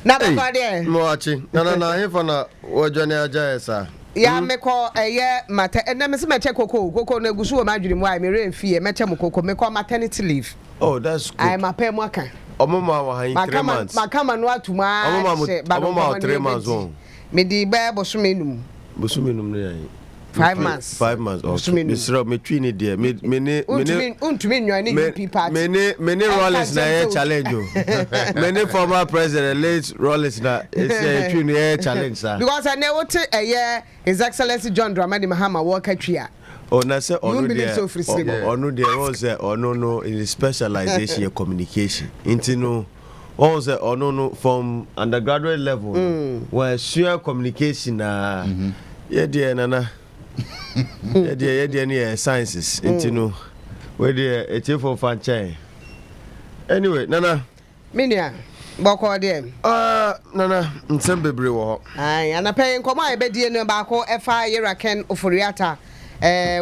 Na baba de. Mo achi. Na he for na wojane aja esa. Ya me call matter and me se me check koko na gusu o madwiri mu ai me refie me che mo koko me call maternity leave. Oh, that's good. I ma pay mo aka. Omoma wa han 3 months. Makama no atuma. Omoma 3 months on. Me di ba bosumenum. Bosumenum ne 5 months. 5 months. Okay. Misro me twini there. Me untumi nwane UP party. Me Rollins na challenge o. Me former president late Rollins na twini challenge sir. Because I know what His Excellency John Dramani Mahama Walker Tria. Oh, na say onu there was no in specialization communication. Intino also no from undergraduate level where share communication yeah dear nana yeah dear sciences intino where there a for franchise. Anyway, nana minia boko there nana nsembebre wo ai anapen komo e be die no ba ko efa yera Ken Ofori-Atta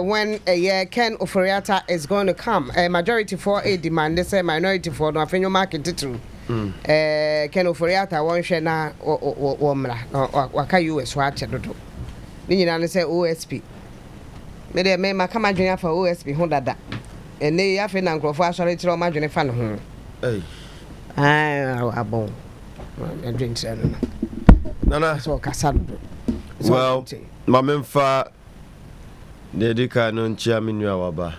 when Ken Ofori-Atta is going to come, majority for a demand, they say minority for no afenyo market too. Ken Ofori-Atta won share na waka US watch dodo. Ni nyina say OSP. Me de me maka madwene for OSP ho dada. Ene ya fe na nkrofo asore tire o madwene fa no ho. Abon. I drink say no. Nana so kasa dodo. Well, mamemfa Dedika no nchia minua waba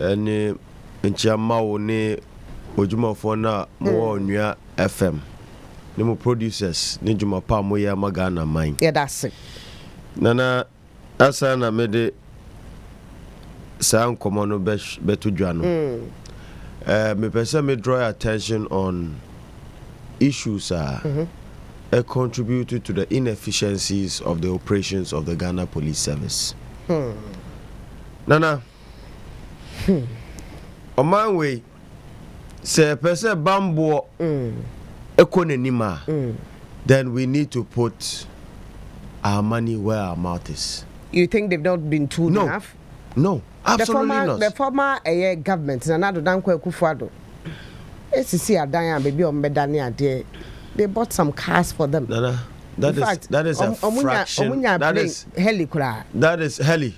ene nchia mawo ne ojumafo na mo onua FM ne mo producers ne juma pa mo ya magana man yeah that's it nana asa na mede san komo no beto dwa no me pese me draw attention on issues contributed to the inefficiencies of the operations of the Ghana Police Service. Nana, on my way, say person bambo ekonenima, then we need to put our money where our mouth is. You think they've not been too enough? No, absolutely not. The former government, Nanado Dankwa Akufo-Addo, SCC Adanya baby on Bedani ade. They bought some cars for them. Nana, that is a fraction. That is heli kura. That is heli.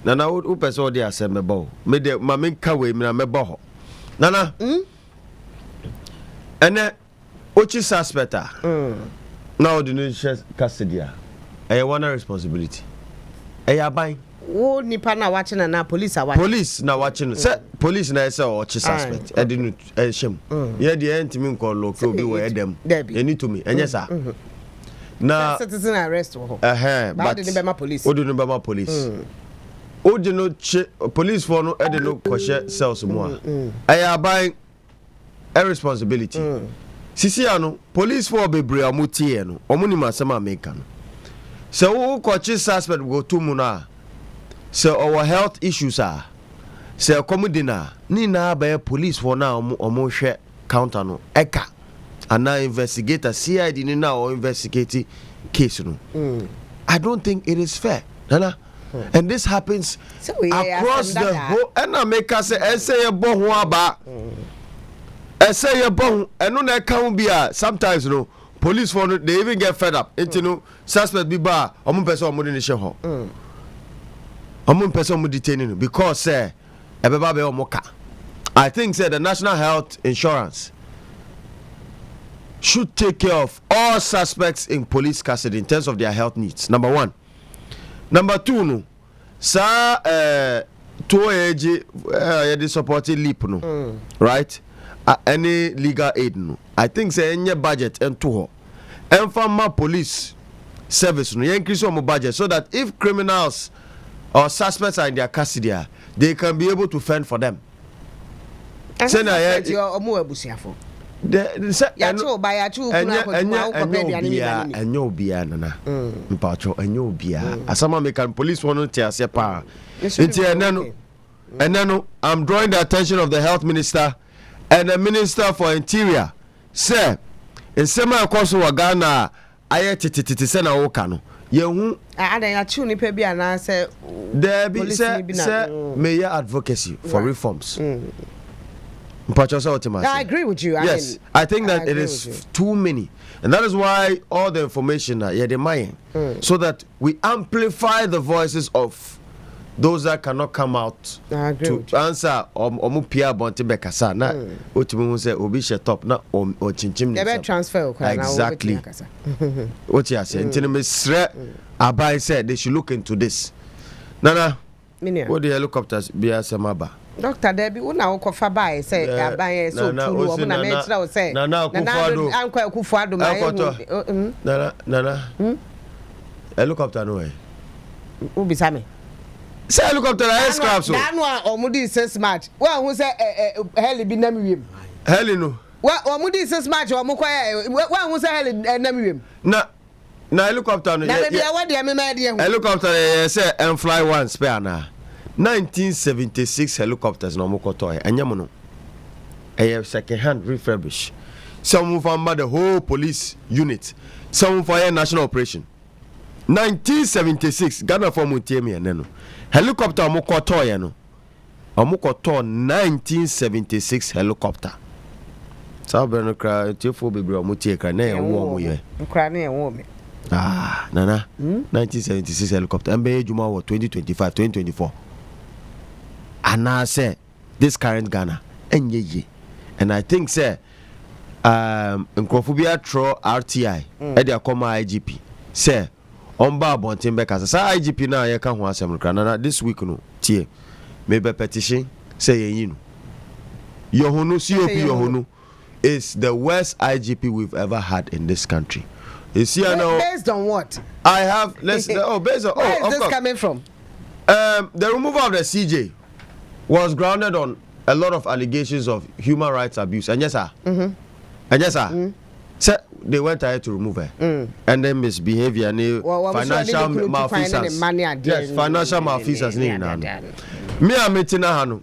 Nana, who person they are saying me bow. Me de mami kawe me na me bow. Nana, ene ochi suspecta. Now the new custody. I want a responsibility. I buy. Oh, nipa na watching and now police are watching. Police na watching. Say police na say ochi suspect. I didn't shame. Yeah, the end me call local be where them. You need to me. And yes sir. Na citizen arrest wo. But the Bema police. Odu no Bema police. Odu no police for no e de no kwhye cells mo a. I buy a responsibility. Sisi ano police for bebre amutie no. Omuni masema make no. So who kwachi suspect go to mu na. So our health issues are so comedina ni na ba police for now omo hwe counter no eka ana investigator CID ni na or investigate case no. I don't think it is fair nana and this happens across the whole and America say essay bo ho aba essay bo eno na kan bia sometimes no police for no they even get fed up into no suspect bi ba omo person omo ni hye ho I'm person detaining because I think the National Health Insurance should take care of all suspects in police custody in terms of their health needs. Number one. Number two, no, sa to age supporting leap no, right? Any legal aid no. I think say any budget and to her. And police service no, increase on budget so that if criminals or suspects are in their custody, they can be able to fend for them. Say na your omo abusiafo. Ya cho ba ya cho kuna ko tuma ko pe bia ni enyo bia nana. Mpacho enyo bia. Asama American police won't tell us pa. And then I'm drawing the attention of the health minister and the minister for interior. Say in sema akoso wa Ghana ayetititi se na wo ka no. Yehu ada ya chu ni pe bia na say there be say mayor advocacy for reforms. I agree with you. I think that it is too many. And that is why all the information so that we amplify the voices of those that cannot come out to answer Omupia Bonte Bekasa. Na Otimu say Obi top na or chinchim. Transfer. Exactly. What you say? Abai said they should look into this. Nana, what the helicopters be as Samaba? Dr. Debbie, una okofa bai say aban so turu omo na metra o say Nana Akufo-Addo Nana helicopter no way. Ubi same. Say helicopter na scrap so. Na no omo di 6 March. Wa hu say heli bi nam wiem. Heli no. Wa omo di 6 March omo kwa wa hu say heli nam wiem. Na helicopter no. Na be wa de me ma de hu. Helicopter say and fly one spare na. 1976 helicopters no mokoto anyam no second hand refurbish some from the whole police unit some for national operation 1976 Ghana for mutiemi no helicopter mokoto no 1976 helicopter sabeno kra tiefo bebre omutie kra na enwo omo ye kra na enwo me nana 1976 helicopter ambe ejuma wo 2024 and I say this current Ghana and I think say Nkrophobia throw RTI e dey come IGP say omba bontin be kasa say IGP na ye ka ho asem kra this week no tie maybe petition say yin Yohunu COP Yohunu is the worst IGP we've ever had in this country. You see now based on what? I have based on where is this coming from? The removal of the CJ was grounded on a lot of allegations of human rights abuse. And yes, sir. And yes, sir. So they went ahead to remove her. And then misbehavior and financial malfeasance. Yes, financial malfeasance. Me, I'm meeting Hanu.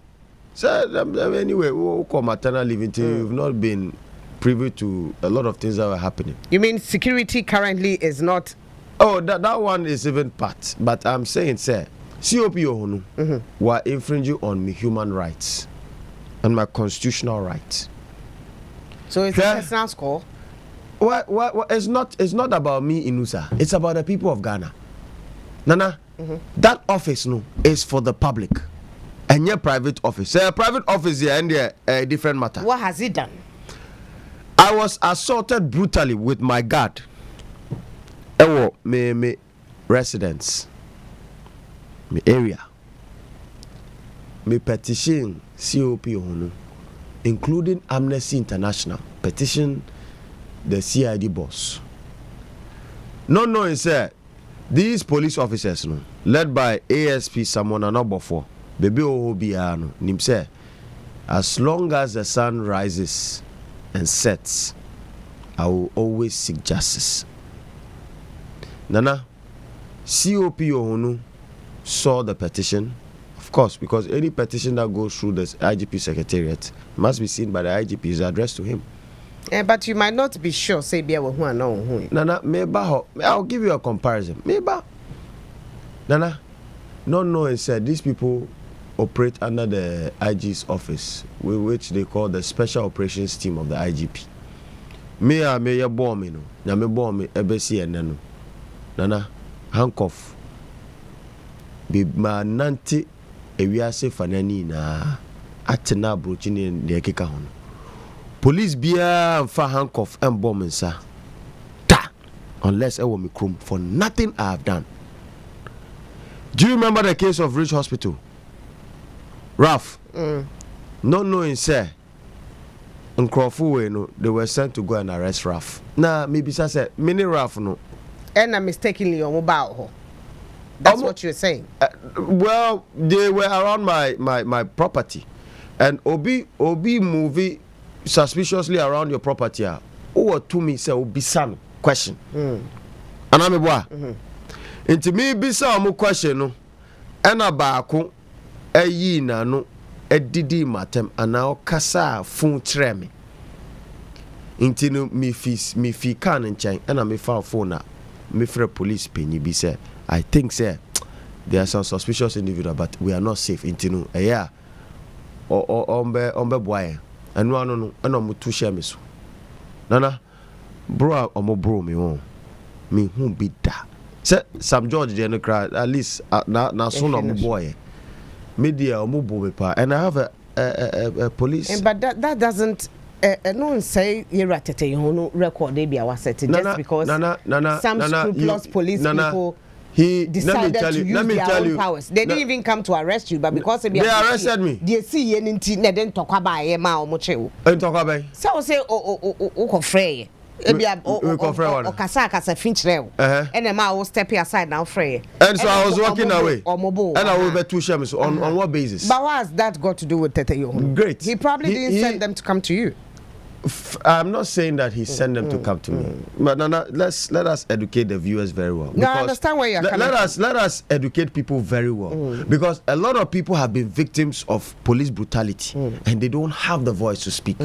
So anyway, we'll call maternal leave until you've not been privy to a lot of things that were happening. You mean security currently is not? Oh, that one is even part. But I'm saying, sir, COP Yohunu were infringing on my human rights and my constitutional rights. So it's a personal score? Well, it's not about me, Inusa. It's about the people of Ghana. Nana, that office no is for the public. And your private office. Private office here and a different matter. What has he done? I was assaulted brutally with my guard. Me residents. Me area. Me petition COP Ohunu, including Amnesty International, petition the CID boss. Not knowing, sir, these police officers, led by ASP Samona Nobofo, Bebe Ohobiano, Nimse, as long as the sun rises and sets, I will always seek justice. Nana, COP Ohunu saw the petition, of course, because any petition that goes through the IGP secretariat must be seen by the IGP, is addressed to him. But you might not be sure, say, Nana, I'll give you a comparison. Nana, not knowing, said these people operate under the IG's office, which they call the Special Operations Team of the IGP. Me ya bomb me no, na me bomb me ebesi eneno. Nana, handcuff. Be ma nanti ewiase fanani na atena brochini de keka hono. Police bia fa handcuff and bomb nsa. Unless I want me chrome for nothing I have done. Do you remember the case of Rich Hospital? Ralph, not knowing, sir, in Crawford, no, they were sent to go and arrest Ralph. Nah, maybe I said, mini Ralph, no. And I'm mistakenly on mobile. That's what you're saying. Well, they were around my property, and Obi movie suspiciously around your property. Who to me say Obi son question. And I'm a boy. Into me be some question no, and a baako. Eyi na no edidi matem ana okasa fun treme intino mi fi kan nchen na me fa phone na me free police penny bi say I think say there are some suspicious individual but we are not safe intino yeah ombe boy and no mo to share me so nana bro omo bro me won me who be da say Sam George dey no cry at least na so no boy media omo bo me pa and I have a police but that doesn't no one say you ratete you no record they be our set just because some scrupulous police people he decided to use their own powers. They didn't even come to arrest you, but because they arrested me. They see you didn't talk about him or moche. Talk about. So say frey. Or kasa finch now. And the man will step aside now frey. And so I was walking away. And I will be two shames on what basis? But what has that got to do with Tete Yohun? Great. He probably didn't send them to come to you. I'm not saying that he sent them to come to me, but Nana, let us educate the viewers very well. No, I understand where you're coming from. Let us educate people very well, because a lot of people have been victims of police brutality, and they don't have the voice to speak.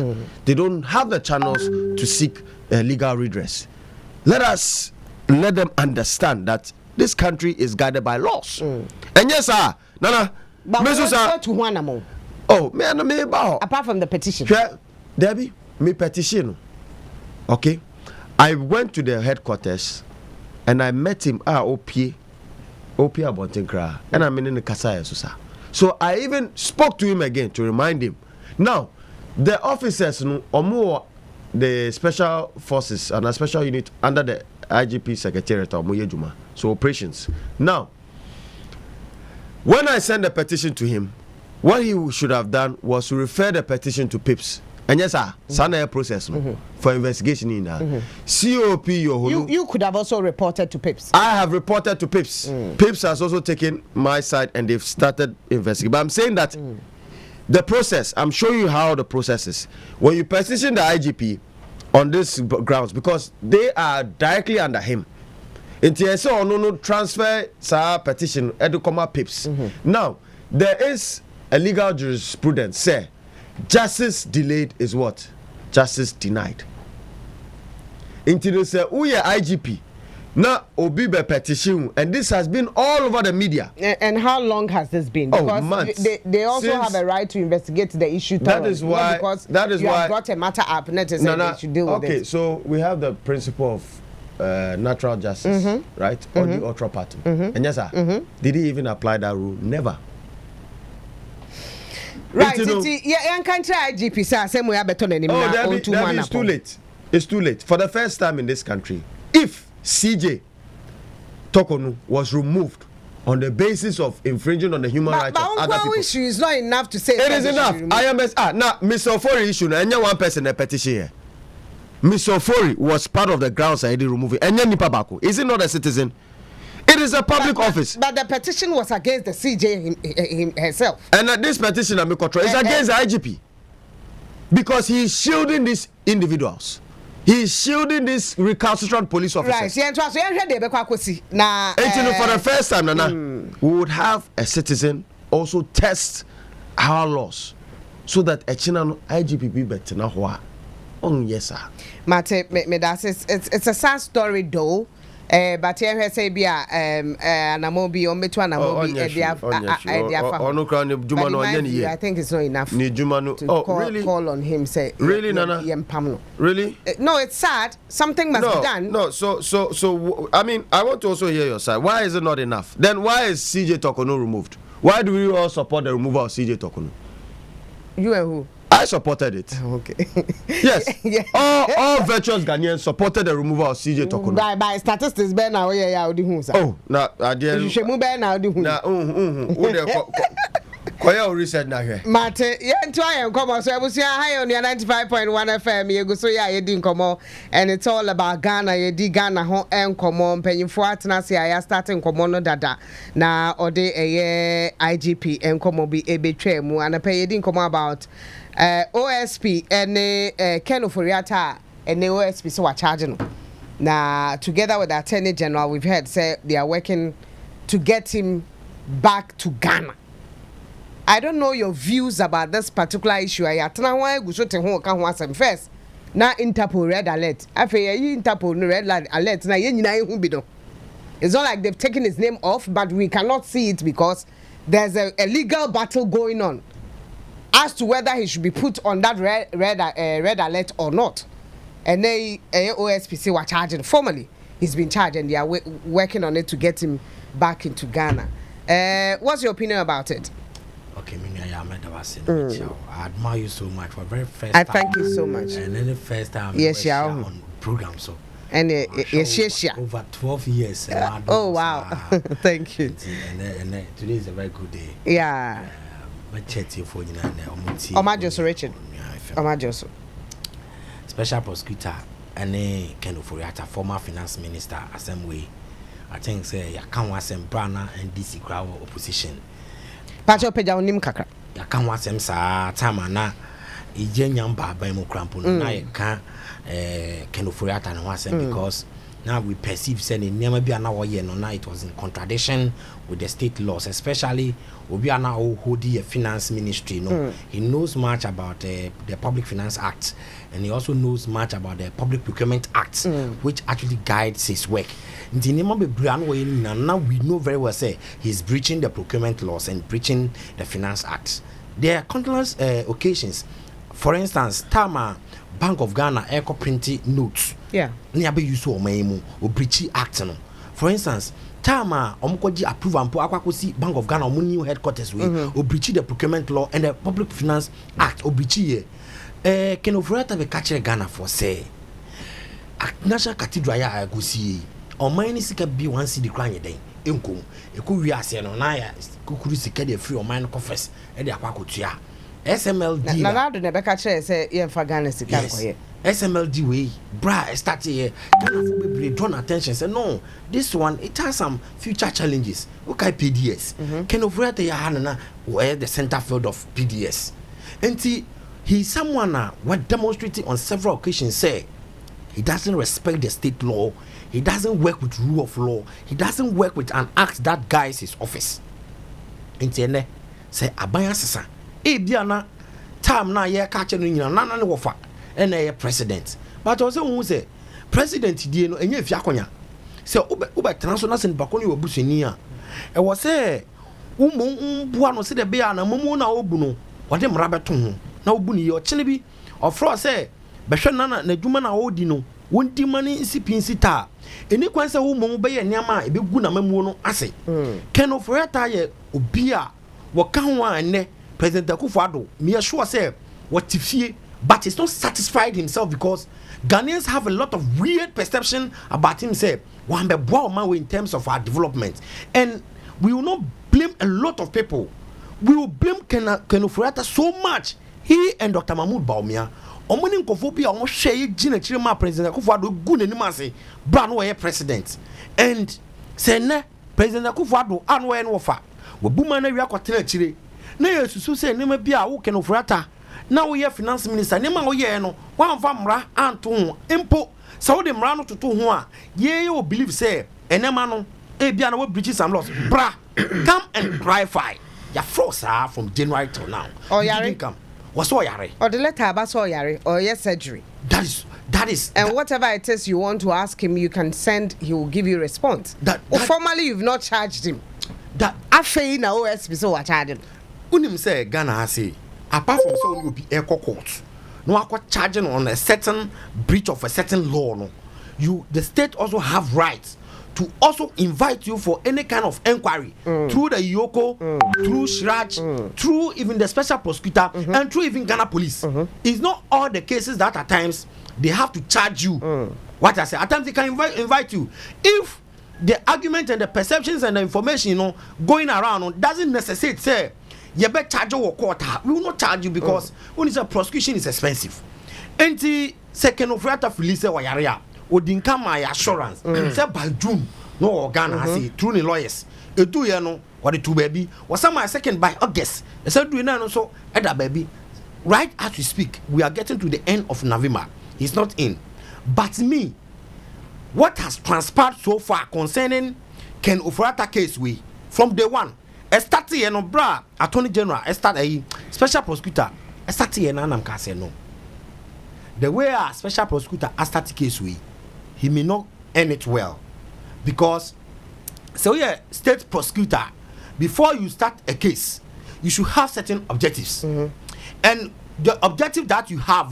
They don't have the channels to seek legal redress. Let them understand that this country is guided by laws. And yes, sir, Nana, oh, me apart from the petition, Debbie. Me petition. Okay. I went to the headquarters and I met him OP Abontenkra, and I'm in the Kasaya Susa. So I even spoke to him again to remind him. Now, the officers or the special forces and a special unit under the IGP Secretariat of Moyejuma. So operations. Now, when I sent the petition to him, what he should have done was to refer the petition to PIPS. And yes, sir, sana process for investigation in that. COP, you could have also reported to PIPS. I have reported to PIPS. PIPS has also taken my side and they've started investigating. But I'm saying that the process, I'm showing you how the process is. When you petition the IGP on this grounds, because they are directly under him. In TSO, no transfer sa petition, edukoma PIPS. Now, there is a legal jurisprudence, say, justice delayed is what? Justice denied. Until they say, "Oh yeah, IGP." Now, Obibe petition, and this has been all over the media. And how long has this been? Because months. They also have a right to investigate the issue. That is why. You have brought a matter up. Not to say they should deal with it. Okay, so we have the principle of natural justice, right? Or the ultra party. And yes, sir. Did he even apply that rule? Never. Right, yeah, can't try IGP sir. Same way I better than him. It's too late. It's too late. For the first time in this country, if CJ Tokonu was removed on the basis of infringing on the human rights of other people, issue is not enough to say. It is enough. Now, Mr. Ofori issue. And one person a petition here. Mr. Ofori was part of the grounds I did remove it. And Nipa Bako, is it not a citizen? It is a public office. But the petition was against the CJ herself. And this petition is against the IGP. Because he is shielding these individuals. He is shielding these recalcitrant police officers. Right. Now, for the first time, Nana, we would have a citizen also test our laws so that a IGP be better now. Oh, yes, sir. Mate, it's a sad story, though. But here say be anamobi on between anamobi I think it's not enough to call on him say really Nana really no, it's sad. Something must be done. No, so I mean, I want to also hear your side. Why is it not enough? Then why is CJ Tokonu removed? Why do we all support the removal of CJ Tokonu? You and who? I supported it. Okay. Yes. Yeah. All virtuous Ghanaians supported the removal of CJ Tokonu. By statistics, Ben now oh, now I did. You should move Ben now. Koya research na here. Mate, yeah, try come on. So I was here high on your 95.1 FM. You go so yeah, you didn't come on, and it's all about Ghana. You did Ghana home and come on. Penny for Atenasi, I starting come on dada. Na ode a IGP and come on be a betray mu and I pay you didn't come about OSP and Ken Ofori-Atta and the OSP so are charging. Now together with the Attorney General, we've heard say they are working to get him back to Ghana. I don't know your views about this particular issue. I atna why go so te ho ka ho asem first. Na Interpol red alert. Afei Interpol no red alert na ye nyina hu bi do. It's not like they've taken his name off, but we cannot see it because there's a legal battle going on. as to whether he should be put on that red alert or not. And they OSPC were charging formally. He's been charged, and they are working on it to get him back into Ghana. What's your opinion about it? Okay, I admire you so much for very first time. I thank you so much. And then the first time yes, yeah, on program, so and yes, over 12 years. Oh wow, thank you. And today is a very good day. Yeah. Omajoso Richard. Omajoso. Special prosecutor and Ken Ofori-Atta, former finance minister, assembly. I think say ya can wasem brana and DC crowd opposition. Pacho peja onim kakra. Ya can wasem sa time na ijenya mbaba mu krampo na ya kan Ken Ofori-Atta no wasem because now we perceive say never be na woye no na it was in contradiction with the state laws, especially obi ana hold the finance ministry no. He knows much about the Public Finance Act, and he also knows much about the Public Procurement Act, which actually guides his work. Now we know very well say he's breaching the procurement laws and breaching the Finance Act. There are countless occasions. For instance, Tama Bank of Ghana echo printing notes. Yeah. Niabe use o maimu o breachy act no. For instance, Tama omukoji approve and akwakosi Bank of Ghana new headquarters we o breachy the procurement law and the Public Finance Act o breachy ye. Ken Ofori-Atta be catch Ghana for say National Cathedral ya agusi o mine sika bi one city kran ye den enkom e ko wi ase no na ya kukuru sika de free o mine confess e de akwakotua SMLD na do ne be catch say ye mfa Ghana sika koye SMLD way bra start here Ghana for be drawn attention say no, this one it has some future challenges. Okay, PDS Ken Ofori-Atta ya hanana where the center field of PDS and he's someone what demonstrating on several occasions say he doesn't respect the state law, he doesn't work with rule of law, he doesn't work with an act that guides his office. Entiende say abaya sesa e bia na time na ye ka che no nyina na ne wofa e na ye president, but also who say president die no enye fi akonya say ube transnational sen bakoni obusuni a e wo say bua no se de bia na mumu na obu no wode mra beto ho na obu ni ye o chene bi ofro say behwe na dwuma na odi no wonti mani nsipinsi ta eni kwan say wo mu be ye niam a ebegu na mamu no ase Ken Ofori-Atta ye obi a wo ka ho ane President Akufo-Addo me sure say what tifie but he's not satisfied himself because Ghanaians have a lot of weird perception about him say one be boa man in terms of our development, and we will not blame a lot of people. We will blame Ken Ofori-Atta so much. He and Dr. Bawumia omoni nkofobia omo hwe gina chire ma President Akufo-Addo gu nanim ase bra no ye president, and say ne President Akufo-Addo anu ye no fa wabuma na wi akotena chire na yesusu say nema bia wo Ken Ofori-Atta na wo ye finance minister nema wo ye no wan fa mra anto ho impo so de mra no toto ho a ye o believe say enema no e bia na wo breach some laws bra come and clarify ya froze from January till now. Oh yare come what's all yare or the letter about so yare or yes surgery. That is and whatever it is you want to ask him, you can send, he will give you a response. Formally you've not charged him. That afei na OSP so what charged him. Unim say Ghana say apart from so you be echo court no akwa charging on a certain breach of a certain law no, the state also have rights to also invite you for any kind of inquiry through the Yoko, through Shraj, through even the special prosecutor, and through even Ghana police. It's not all the cases that at times they have to charge you. What I say, at times they can invite you. If the argument and the perceptions and the information going around doesn't necessitate say you better charge your court, we will not charge you because when it's a prosecution is expensive. And the second of Ken Ofori-Atta wayarea odinka my assurance say by June no Ghana say through the lawyers edu ye no what the two baby was some my second by August they said do na no so eda baby right as we speak we are getting to the end of November. He's not in, but me what has transpired so far concerning Ken Ofori-Atta case we from day one start here no bra attorney general start a special prosecutor start here na nam ka say no the way a special prosecutor start case we he may not end it well because so yeah state prosecutor before you start a case you should have certain objectives And the objective that you have,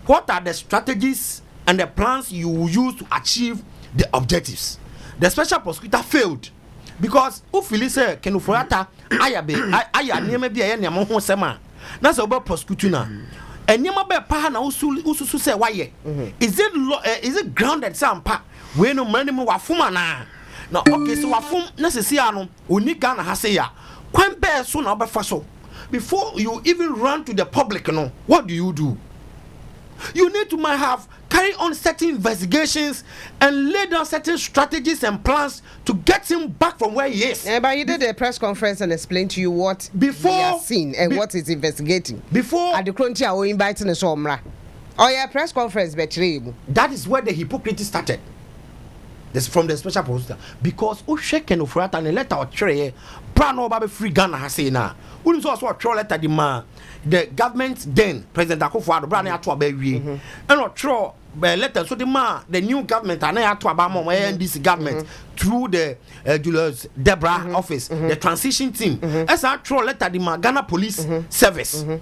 what are the strategies and the plans you will use to achieve the objectives? The special prosecutor failed because Ufili say Ken Ofori-Atta aya niema bi aye niema ho sema na say oba prosecute na eniema be pa na ususu say waye is it grounded sampa we no mani mu wafuma na okay so wafum na sesi ano oni Ghana ha say ya kwan be so na obefa so before you even run to the public what do? You need to might have carry on certain investigations and lay down certain strategies and plans to get him back from where he is. Yeah, but you did a press conference and explained to you what before he has seen and what he's investigating. Before at the country, I will invite in the somra. Oh yeah, press conference, that is where the hypocrisy started. This from the special prosecutor because Ken Ofori-Atta and letter or tray, brand over free Ghana has say now. We also a letter the government then President Akufo-Addo brand to baby and not throw letter so the new government and I to about NDC government through the Julius Debra office the transition team as I throw letter the Ghana police service and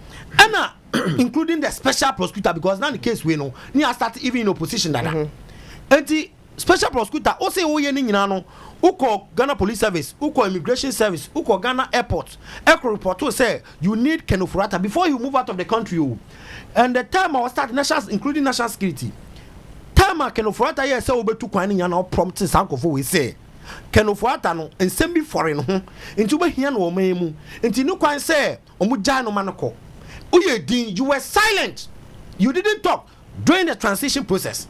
including the special prosecutor because now the case we know near start even in opposition that and the special prosecutor o say o ye ni nyina no uko Ghana police service uko immigration service uko Ghana airport report to say you need Ken Ofori-Atta before you move out of the country and the time I was start national including national security time Ken Ofori-Atta here say obetu kwan ni nyana prompt sankofo we say Ken Ofori-Atta no ensem bi foreign ho nti we hia no o memu nti ni kwan say omu jai no manoko uye din you were silent you didn't talk during the transition process.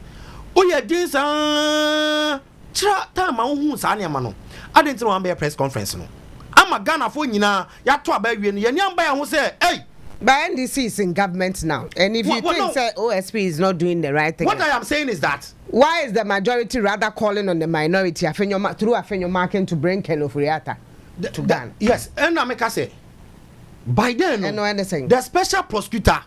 Oye din sa time hu sa ne ma no adent no am press conference no ama Ghana fo nyina ya to abawie no ye nyamba ya ho say hey but NDC is in government now and if you think say OSP is not doing the right thing what I am saying is that why is the majority rather calling on the minority through Afenyo marking to bring Ken Ofori-Atta to Ghana? Yes and I make I say by then no, the special prosecutor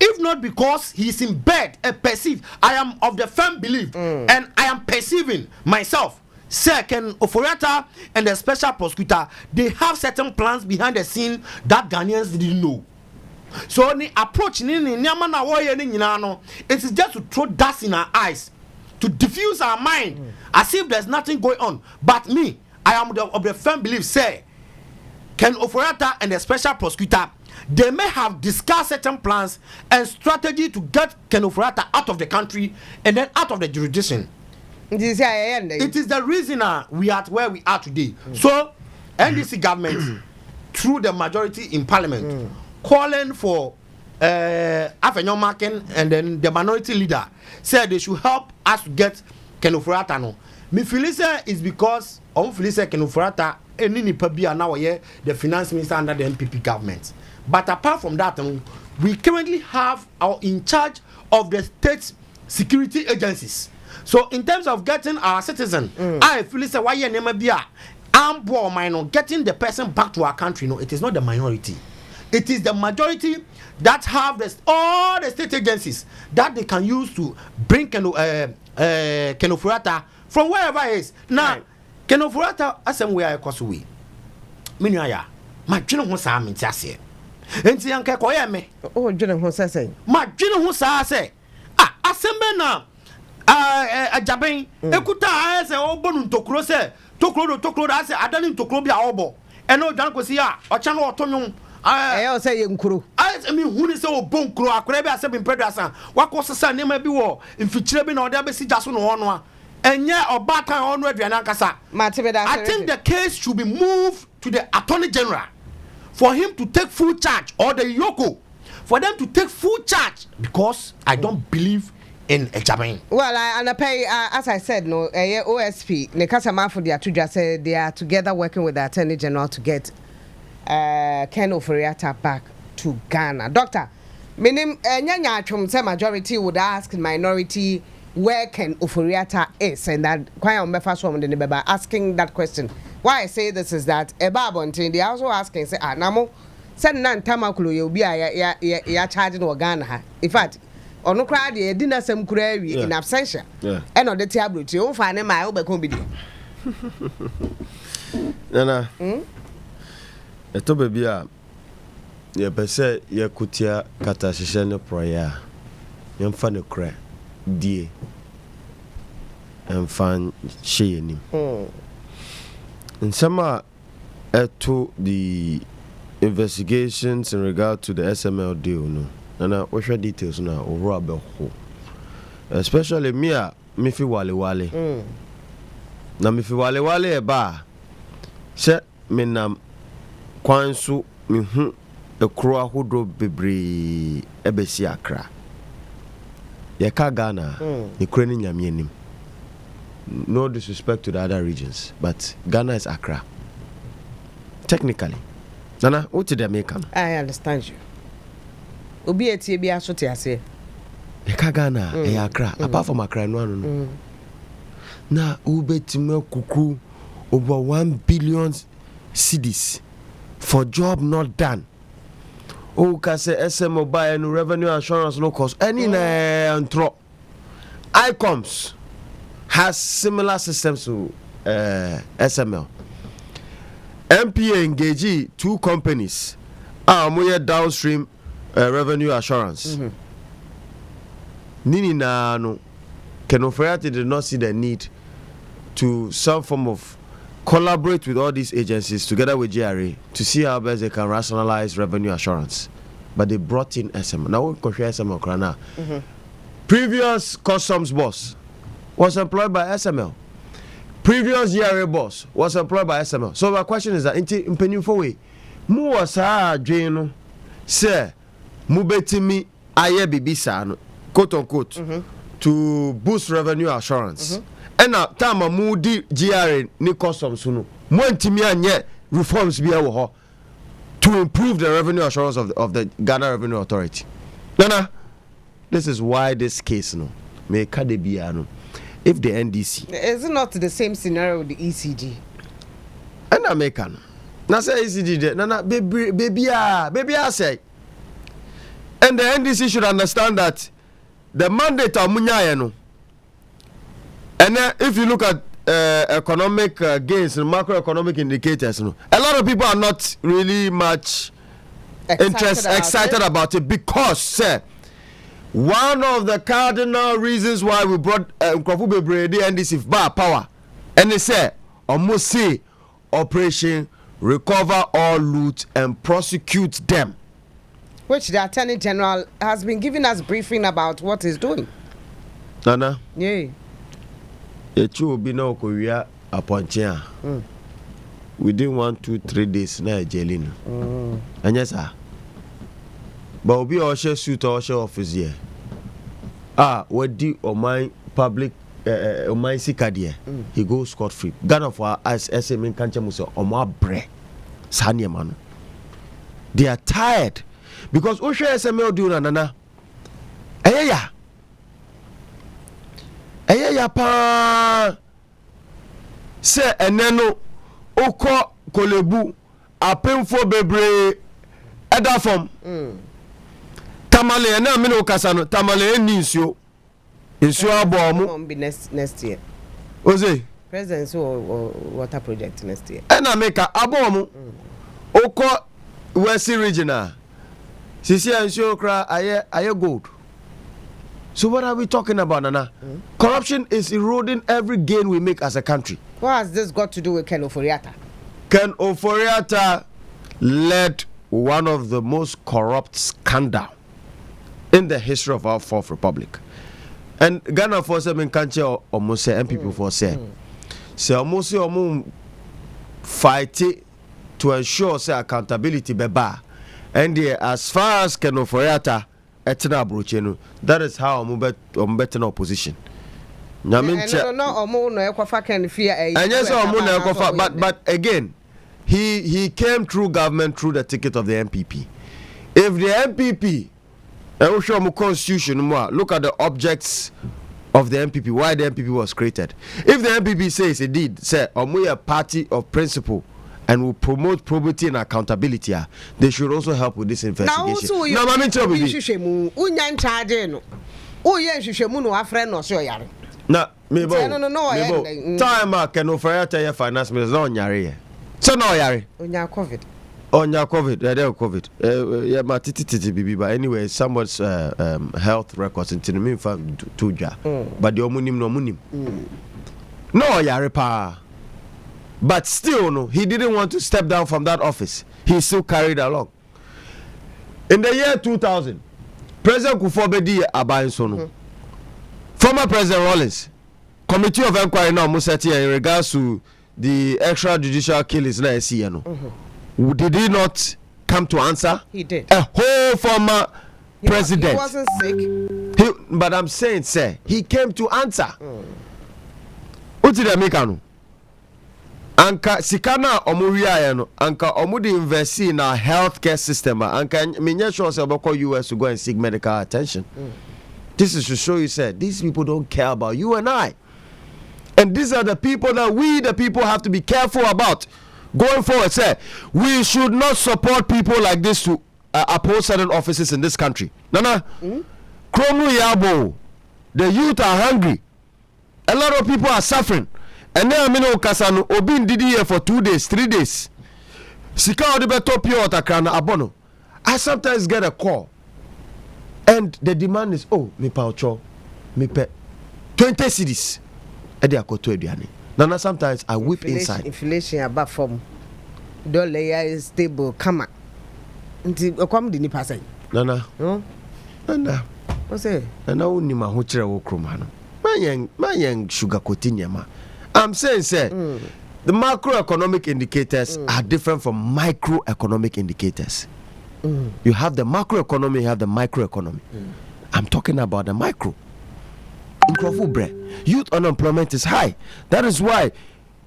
if not because he's in bed and perceive, I am of the firm belief and I am perceiving myself. Sir Ken Ofori-Atta and the special prosecutor, they have certain plans behind the scene that Ghanaians didn't know. So the approach it is just to throw dust in our eyes, to diffuse our mind as if there's nothing going on. But me, I am of the firm belief, sir, Ken Ofori-Atta and the special prosecutor, they may have discussed certain plans and strategy to get Ken Ofori-Atta out of the country and then out of the jurisdiction. It is the reason we are where we are today. So, NDC government, through the majority in parliament, calling for Afenyo marking and then the minority leader said they should help us to get Ken Ofori-Atta. No, me feel is because Ken Ofori-Atta now the finance minister under the MPP government. But apart from that, we currently have our in charge of the state security agencies. So in terms of getting our citizen, I feel say why you never be getting the person back to our country. No, it is not the minority. It is the majority that have all the state agencies that they can use to bring Ken Ofori-Atta from wherever he is. Now, Ken Ofori-Atta assemble across way. Meanwhile, my children was a mintiase. Enti yanke koye me oh dwene ho sese ma dwene ho sa se asembe na Agyebeng ekuta ase obonu ntokuro se tokuro da se adani ntokuro bi a obo eno dwan kosi a ocha no otonyon o se ye nkuro me huni se obon nkuro akora bi ase bi mpredasa wakosesa nema bi wo mfikyire bi na ode abesi jaso no hono a enye obatan hono aduane ankasa I think the case should be moved to the Attorney General for him to take full charge, or the Yoko, for them to take full charge, because I don't believe in Agyebeng. Well, as I said, no, OSP, Nekasama for the Atuja said they are together working with the Attorney General to get Ken Ofori-Atta back to Ghana. Doctor, meaning majority would ask minority where Ken Ofori-Atta is, and that quite on my first woman in the asking that question. Why I say this is that Ebabontin they also asking say namo send nan tamakulu you be ya charging or Ghana. In fact, ono kra de dinner sem kura in absentia. And on the table you find my obekom bi. Nana. Eto baby a ye pese ye kutia kata hihye ne proya yemfa ne kra die emfa hye nim nsema to the investigations in regard to the SML deal no na we share details na over about especially me fi wale na me fi wale e ba se me nam kwanso me hu ekro ahodo bebre ebesi akra ye ka Ghana e kro ni nyame anim. No disrespect to the other regions, but Ghana is Accra technically. Nana, what did they make? I understand you. Obi etie bi asote ase. E ka Ghana e Accra apart from Accra no. Na ubetime kuku over 1 billion cedis for job not done. O ka say SMO buy no revenue assurance no cost any na antro. ICOMS has similar systems to SML. MPA engage 2 companies moye downstream revenue assurance. Nini na no Ken Ofori-Atta did not see the need to some form of collaborate with all these agencies together with GRA to see how best they can rationalize revenue assurance. But they brought in SML. Now we compare SML Krana. Previous customs boss was employed by SML. Previous GRA boss was employed by SML. So my question is that in Penyufowe, mu wasa adweno say mu betimi aye bibisa no quote unquote to boost revenue assurance. And now time mu di GRA ni customs no mu ntimi anye reforms bi e wo ho to improve the revenue assurance of the Ghana Revenue Authority. Nana, this is why this case no may kadebia no. If the NDC is it not the same scenario with the ECG? And American. Na say ECG na baby I say. And the NDC should understand that the mandate of Munya no. And then if you look at economic gains and macroeconomic indicators no, a lot of people are not really much excited about it because say one of the cardinal reasons why we brought Nkrofo Bebree the NDC bar power and they say almost say operation recover all loot and prosecute them, which the Attorney General has been giving us briefing about what he's doing. Nana, yeah, it will be no Korea upon chair within 1, 2, 3 days na jelin and yes sir. But obi o she suit or she office here. What do o my public o my sikadie. He goes scot free. Ghana for as SMN kanche mu so o ma bre. Sanye man. They are tired because o share SML do na nana. Eya pa. Se eneno oko kolebu apemfo bebre eda form. Tamale na me no kasa no tamale ni nsuo abo mu be next year. Oze President or water project next year. And I make a abo mu oko West regional sisi nsuo kra aye gold. So what are we talking about, Nana? Corruption is eroding every gain we make as a country. What has this got to do with Ken Ofori-Atta? Ken Ofori-Atta led one of the most corrupt scandal in the history of our Fourth Republic. And Ghana for some in country almost say MPP for say almost fight to ensure say accountability beba. And as far as Ken Ofori-Atta etina brochenu, that is how better opposition. But again, he came through government through the ticket of the MPP. If the MPP constitution, look at the objects of the MPP, why the MPP was created. If the MPP says indeed, say, we a party of principle and will promote probity and accountability, they should also help with this investigation. Now, time Ken Ofori-Atta finance minister no nyare. So no yare. Onya COVID. On your COVID, COVID. Yeah, my titi bibi. But anyway, someone's health records in Tinumi from Tuja. But the omunim no munim. No, Yaripa. But still, no, he didn't want to step down from that office. He still carried along. In the year 2000, President Akufo-Addo abayin sono. Former President Rawlings, Committee of Inquiry now Musati in regards to the extrajudicial killings na SCN. Did he not come to answer? He did. A whole former president. He wasn't sick. But I'm saying, sir, he came to answer. What did I make? Anka sikana omuria ya no anka omudi invest in our healthcare system anka menye sure say obako US to go and seek medical attention. This is to show you, sir, these people don't care about you and I. And these are the people that we the people have to be careful about. Going forward, sir, we should not support people like this to oppose certain offices in this country. Nana, Kromu Yabo, the youth are hungry. A lot of people are suffering. And then I mean, Kasano, Obin did here for 2 days, 3 days. Sika Odibeto Pure Otakana Abono. I sometimes get a call. And the demand is, oh, me paucho, me pe 20 cedis. Edi akoto ediane. Nana, sometimes I whip inside. Inflation above from dollar is stable. Come on. Until come the nipa say. Nana. No. Nana. What's it? Nana uni ma hochire wo kromano. Man sugar cotinyama. I'm saying, sir, the macroeconomic indicators are different from microeconomic indicators. You have the macroeconomy, you have the microeconomy. I'm talking about the micro. Youth unemployment is high. That is why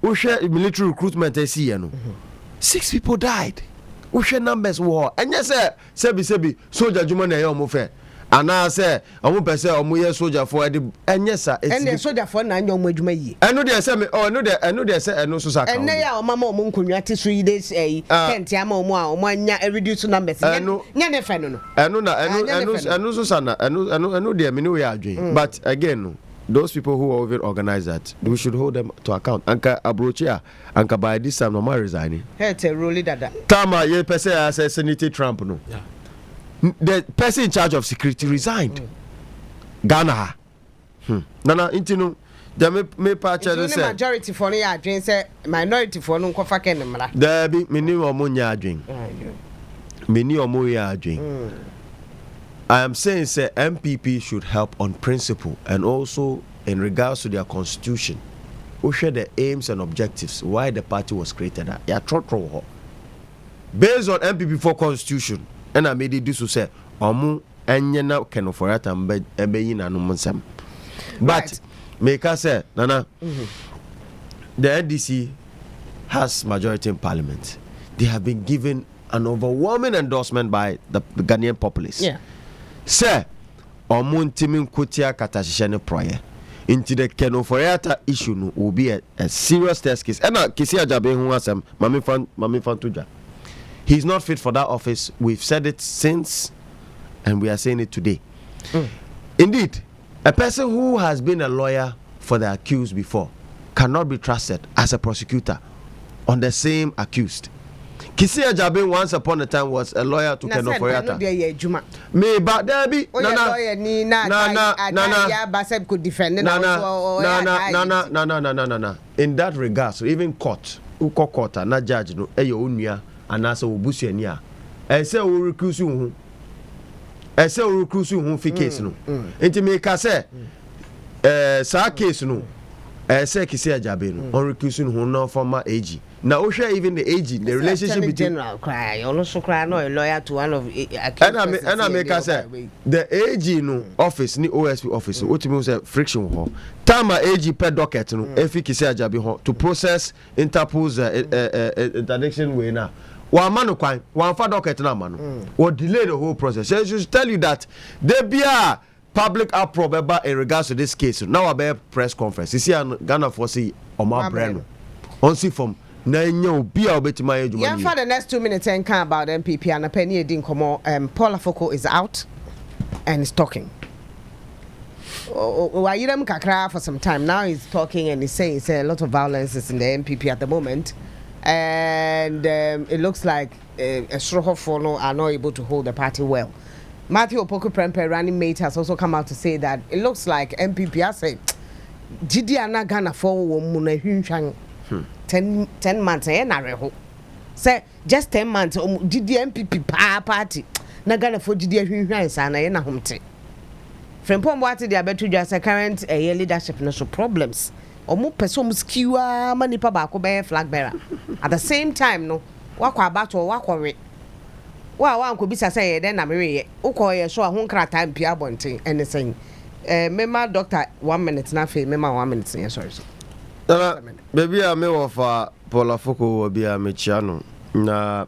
we share military recruitment. 6 people died. We share numbers war. And yes, sir, sebi soldier juma na yo mo fe. And I say, I'm going to soldier for the and yes, sir. And the soldier for 9 young Majuma. I know they say, oh, I know they say, I know so. And they are Mamma Munkunyati 3 days a 10 Tiamo, 1 year reduced numbers. I know, I know, Susanna, I know they are Minu. But again, those people who even organize that, we should hold them to account. Anka Abrochia, Anka by this time, no more resigning. Hey, really that. Tama, ye person assassinated Trump, no. The person in charge of security resigned. Ghana. Nana, intinu. The me patch the majority for ya drink say minority for no kofa kenemra. There be many omunya drink. Many omuya drink. I am saying, say, MPP should help on principle and also in regards to their constitution. We share the aims and objectives why the party was created. Based on MPP for constitution. And I made it do so say, Omu Enyana Ken Ofori-Atta and Dr. But make us say, Nana, the NDC has majority in parliament. They have been given an overwhelming endorsement by the Ghanaian populace. Yeah. Sir, Omu Timin Kutia Katashishane Proye. Into the Ken Ofori-Atta issue will be a serious test case. And Kissi Agyebeng who has Mami Fantuja. He's not fit for that office. We've said it since, and we are saying it today. Indeed, a person who has been a lawyer for the accused before cannot be trusted as a prosecutor on the same accused. Kissi Agyebeng once upon a time was a lawyer to Ken Ofori-Atta. Me, but there be no. In that regard, so even court, na judge no, Onua. And as a Busiania, I say, we recruit you. I say, we recruit you who fit case no. Into me, say, sa case no. I say, Kissi Agyebeng on recruiting who no former AG. Now, even the AG, the relationship between general cry, also cry no a lawyer to one of and I make us say the AG no office, ni OSP office, what you say friction ho. Tama AG per docket no, if Kissi Agyebeng to process interpose interdiction way now. One man kwan, one fa docket na man. Or delay the whole process. So I should tell you that there be a public uproar in regards to this case. Now I be press conference. You see Ghana for see Omar Breno. On see from na be a bit my age. Yeah, for the next 2 minutes and come about MPP and a penny didn't come on. Paul Afoko is out and is talking. Kakra for some time now he's talking and he's saying a lot of violence is in the MPP at the moment. and it looks like Esroho are not able to hold the party well. Matthew Opoku Prempeh, running mate, has also come out to say that it looks like MPP has said, Gidi ana Ghana for woman 10 months, say just 10 months, Gidi MPP party, na Ghana for Gidi Hunchang, and a humte. From Pomwati, they are better just a current leadership no problems. Or more person skewer money pabako bear flag bearer. At the same time, no, walk about or walk away. Well, one could be say, then I'm really okay, so I won't cry time Pia Bonting and the same. Member doctor 1 minute, nothing, member 1 minute, sorry. Baby, I may offer Paula Foko will be a Michiano. Na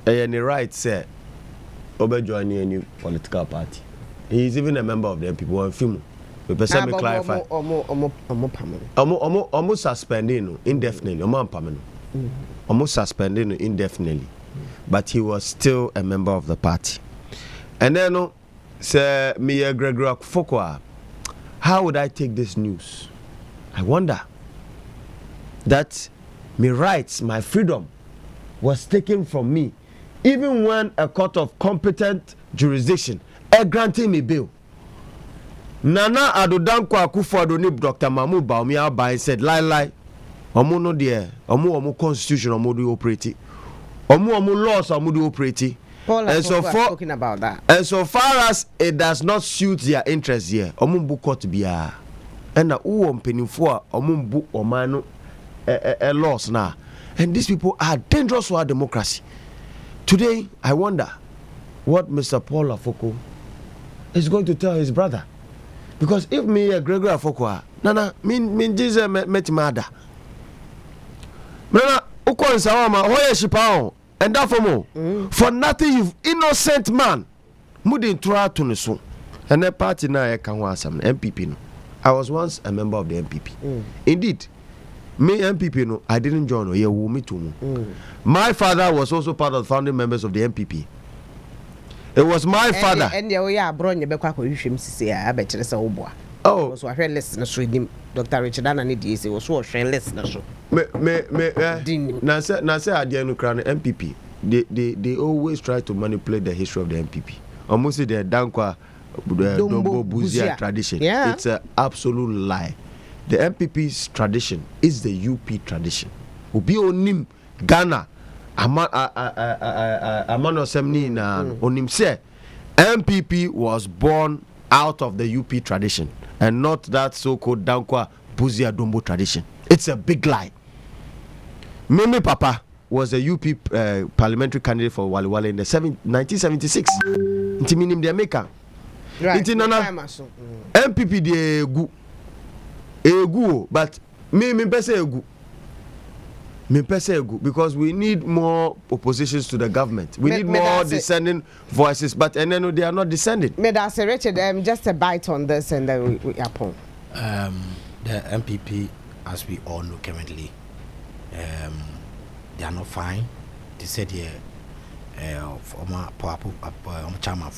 any right, sir, over joining a new political party. He is even a member of the people and film. We person me clarify. Almost suspending indefinitely. Almost suspending indefinitely. But he was still a member of the party. And then, say me Gregory Akufo-Addo, how would I take this news? I wonder that my rights, my freedom, was taken from me, even when a court of competent jurisdiction granting me bail. Nana Adodanko Akufo-Addo ni Dr. Bawumia by said lie. Omo no there. Omo constitution omo do operate. Omo laws omo do operate. And so far talking about that. And so far as it does not suit their interest here, omo bu court biya. And na uwo mpenifo omo bu omano laws na. And these people are dangerous to our democracy. Today I wonder what Mr. Paul Afoko is going to tell his brother. Because if me Gregory Afoko, nana min Jesus met mada. Nana ukon sawama hoye shipao and that for nothing you innocent man mudin try to niso. And the party na e kan wasam MPP no. I was once a member of the MPP. Indeed, me MPP no I didn't join ye wo me to. My father was also part of the founding members of the MPP. It was my father. And you are brought your back with him, see, I bet you so boy. Oh, so I heard listener reading Dr. Richard and it was so sharing listener. Nasa Adianu Crown MPP. They always try to manipulate the history of the MPP. Almost the Dankwa Dombo Buzia tradition. Yeah. It's an absolute lie. The MPP's tradition is the UP tradition. Ubi onim Ghana. Amano Semni na onim se MPP was born out of the UP tradition and not that so-called Dankwa Buzia Dombo tradition. It's a big lie. Mimi Papa was a UP parliamentary candidate for Waliwale in the 1976. Inti minim de America. Right. Inti nana MPP de egu, but me pese egu. Because we need more oppositions to the government. We need more descending voices, but and then they are not descending. Medase Richard, just a bite on this and then we upon. The MPP, as we all know currently, they are not fine. They said here, former chairman,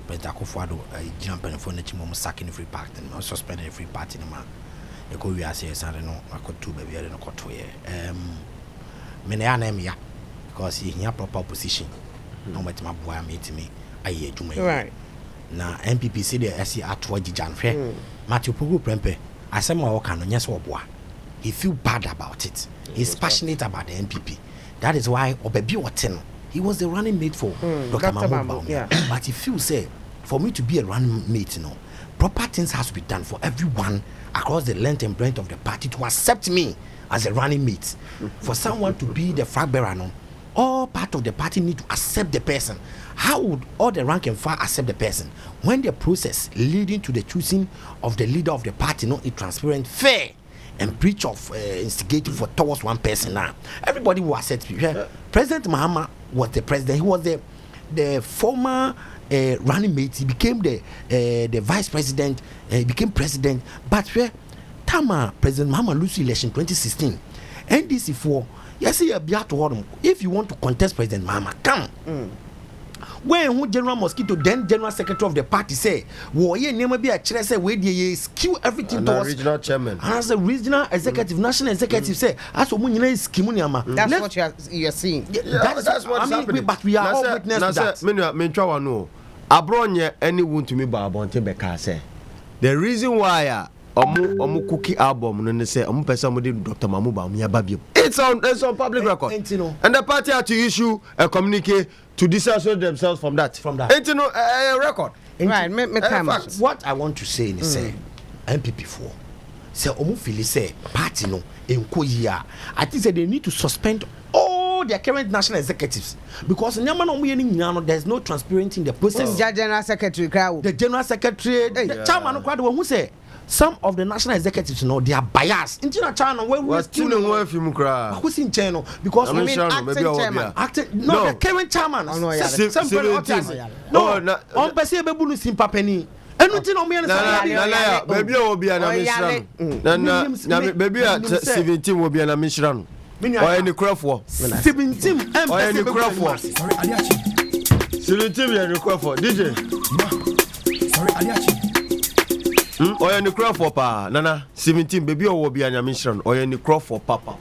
President Akufo-Addo, jumping for the sacking free party, and suspending free party. Eko wi ase sare no akotu ba biare no koto ye me na na me ya because he here proper position no matima boy me aye adwuma right na MPP say the SC atwa gigan hwe Matthew Pogu Prempeh asem a woka no nyese oboa he feel bad about it. He's passionate about the MPP. That is why obabi wote no he was the running mate for Dr. Bawumia. Yeah. But he feel say for me to be a running mate, proper things has to be done for everyone across the length and breadth of the party to accept me as a running mate. For someone to be the flag bearer, all part of the party need to accept the person. How would all the rank and file accept the person when the process leading to the choosing of the leader of the party is transparent, fair, and breach of instigating for towards one person? Now everybody will accept me. President Mahama was the president. He was the former running mate. He became the vice president. He became president. But where Tama President Mahama lose election 2016, NDC for yes, if you want to contest President Mahama, come. when who General Mosquito, then General Secretary of the party, say, "Wo ye never be a chair say we dey skew everything and towards regional chairman." And as a regional executive, national executive say, "As we need scheme niama." That's what you're seeing. That's what's happening. But we are all witness to that. Me try one no. Abronye any wound to me ba abonte beka say. The reason why omu cookie album no say omu person mo Dr. Mamu Bawumia babiem. It's on public record. And the party had to issue a communique to disassociate themselves from that. Ain't no record. Right, me time. What I want to say is say MPP4 say omu feel say party no enko yia. I think say they need to suspend all their current national executives because there's no transparency in the process. The general secretary, the chairman who say some of the national executives they are biased. In China, where we still who's in China because acting chairman, the current chairman. Or any crop for 17 or any crop for 17 and crop for DJ or any crop for pa nana 17 baby or be an mission or any crop for papa.